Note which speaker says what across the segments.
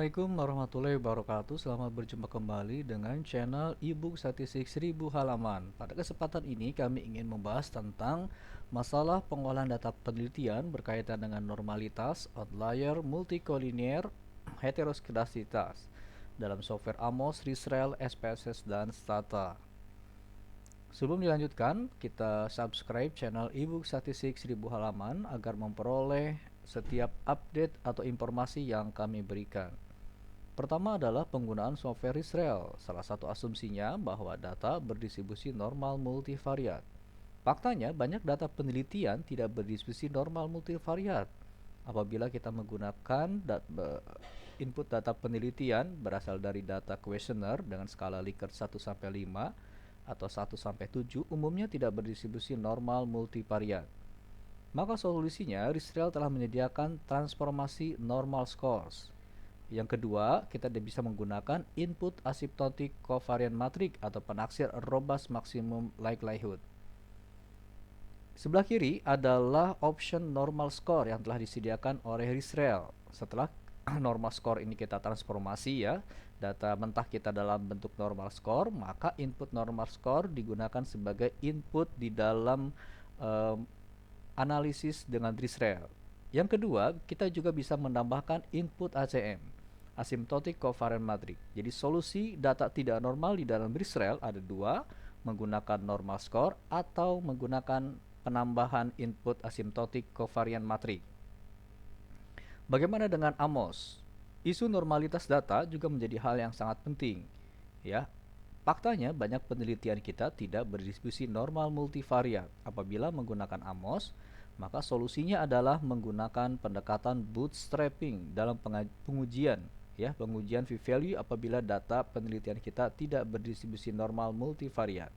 Speaker 1: Assalamualaikum warahmatullahi wabarakatuh. Selamat berjumpa kembali dengan channel ebook statistik 1000 halaman. Pada kesempatan ini kami ingin membahas tentang masalah pengolahan data penelitian berkaitan dengan normalitas, outlier, multikolinear, heteroskedasitas dalam software Amos, Risrel, SPSS, dan Stata. Sebelum dilanjutkan, kita subscribe channel ebook statistik 1000 halaman agar memperoleh setiap update atau informasi yang kami berikan. Pertama adalah penggunaan software Risrel. Salah satu asumsinya bahwa data berdistribusi normal multivariat. Faktanya, banyak data penelitian tidak berdistribusi normal multivariat. Apabila kita menggunakan input data penelitian berasal dari data kuesioner dengan skala Likert 1-5 atau 1-7, umumnya tidak berdistribusi normal multivariat. Maka solusinya, Risrel telah menyediakan transformasi normal scores. Yang kedua, kita bisa menggunakan input asymptotic covariant matrix atau penaksir robust maximum likelihood. Sebelah kiri adalah option normal score yang telah disediakan oleh Risrel. Setelah normal score ini kita transformasi ya, data mentah kita dalam bentuk normal score, maka input normal score digunakan sebagai input di dalam analisis dengan Risrel. Yang kedua, kita juga bisa menambahkan input ACM, asymptotic covariant matrix. Jadi solusi data tidak normal di dalam Risrel ada dua, menggunakan normal score atau menggunakan penambahan input asymptotic covariant matrix. Bagaimana dengan Amos? Isu normalitas data juga menjadi hal yang sangat penting. Ya, faktanya banyak penelitian kita tidak berdistribusi normal multivariat. Apabila menggunakan Amos, maka solusinya adalah menggunakan pendekatan bootstrapping dalam pengujian, ya, pengujian p-value apabila data penelitian kita tidak berdistribusi normal multivariat.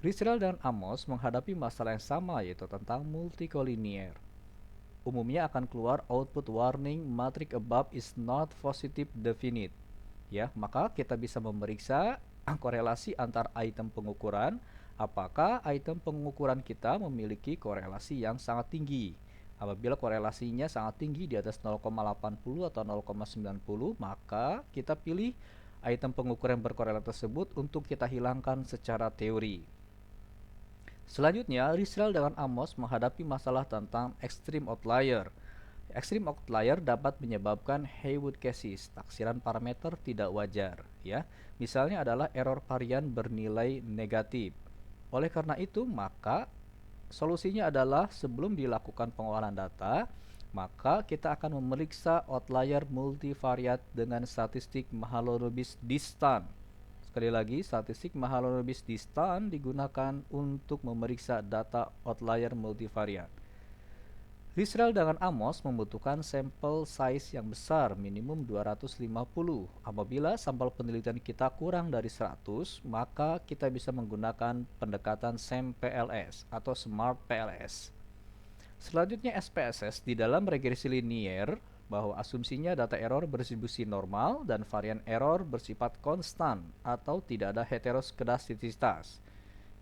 Speaker 1: Risrel dan Amos menghadapi masalah yang sama, yaitu tentang multikolinear. Umumnya akan keluar output warning matrix above is not positive definite. Ya, maka kita bisa memeriksa korelasi antar item pengukuran. Apakah item pengukuran kita memiliki korelasi yang sangat tinggi? Apabila korelasinya sangat tinggi di atas 0,80 atau 0,90, maka kita pilih item pengukuran berkorelasi tersebut untuk kita hilangkan secara teori. Selanjutnya, Risrel dengan Amos menghadapi masalah tentang extreme outlier. Extreme outlier dapat menyebabkan Haywood cases, taksiran parameter tidak wajar, ya. Misalnya adalah error varian bernilai negatif. Oleh karena itu, maka solusinya adalah sebelum dilakukan pengolahan data, maka kita akan memeriksa outlier multivariat dengan statistik Mahalanobis distant. Sekali lagi, statistik Mahalanobis distant digunakan untuk memeriksa data outlier multivariat. Risrel dengan Amos membutuhkan sampel size yang besar, minimum 250. Apabila sampel penelitian kita kurang dari 100, maka kita bisa menggunakan pendekatan SAMPLS atau Smart PLS. Selanjutnya SPSS di dalam regresi linier, bahwa asumsinya data error berdistribusi normal dan varian error bersifat konstan atau tidak ada heteroskedastisitas.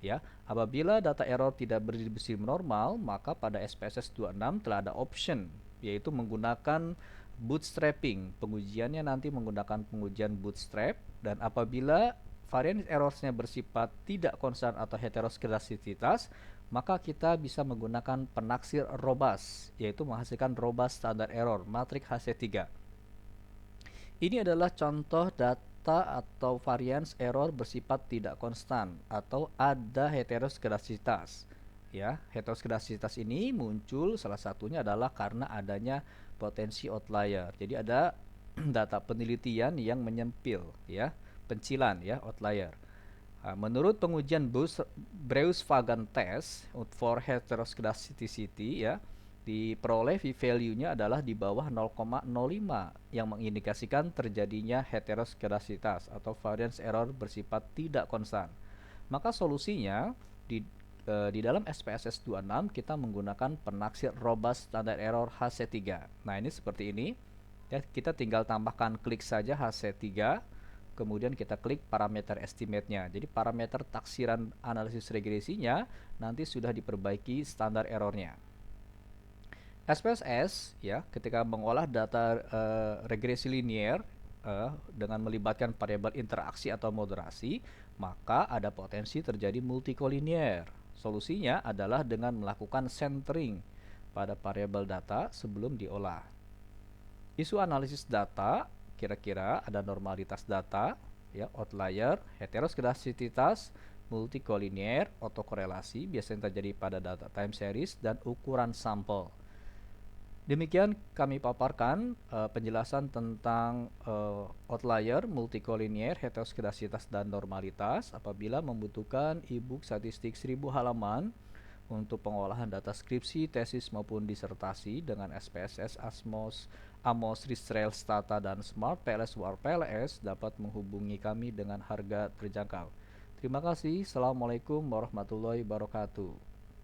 Speaker 1: Ya, apabila data error tidak berdistribusi normal, maka pada SPSS 26 telah ada option, yaitu menggunakan bootstrapping. Pengujiannya nanti menggunakan pengujian bootstrap, dan apabila varian errornya bersifat tidak konstan atau heteroskedastisitas, maka kita bisa menggunakan penaksir robust, yaitu menghasilkan robust standard error matrix HC3. Ini adalah contoh data atau varians error bersifat tidak konstan atau ada heteroskedastisitas. Ya, heteroskedastisitas ini muncul salah satunya adalah karena adanya potensi outlier. Jadi ada data penelitian yang menyempil, ya, pencilan, ya, outlier. Menurut pengujian Braus-Fagan test for heteroscedasticity, ya, diperoleh p-value-nya adalah di bawah 0,05 yang mengindikasikan terjadinya heteroskedasitas atau variance error bersifat tidak konstan. Maka solusinya di dalam SPSS 26 kita menggunakan penaksir robust standard error HC3. Nah, ini seperti ini. Ya, kita tinggal tambahkan klik saja HC3. Kemudian kita klik parameter estimate-nya. Jadi parameter taksiran analisis regresinya nanti sudah diperbaiki standar errornya. SPSS, ya, ketika mengolah data regresi linier, dengan melibatkan variabel interaksi atau moderasi, maka ada potensi terjadi multikolinier. Solusinya adalah dengan melakukan centering pada variabel data sebelum diolah. Isu analisis data, kira-kira ada normalitas data, ya, outlier, heteroskedastisitas, multikolinier, autokorelasi biasanya terjadi pada data time series dan ukuran sampel. Demikian kami paparkan penjelasan tentang outlier, multikolinier, heteroskedastisitas dan normalitas apabila membutuhkan e-book statistik 1000 halaman untuk pengolahan data skripsi, tesis maupun disertasi dengan SPSS, AMOS, Ristrel, Stata, dan Smart PLS War PLS dapat menghubungi kami dengan harga terjangkau. Terima kasih. Assalamualaikum warahmatullahi wabarakatuh.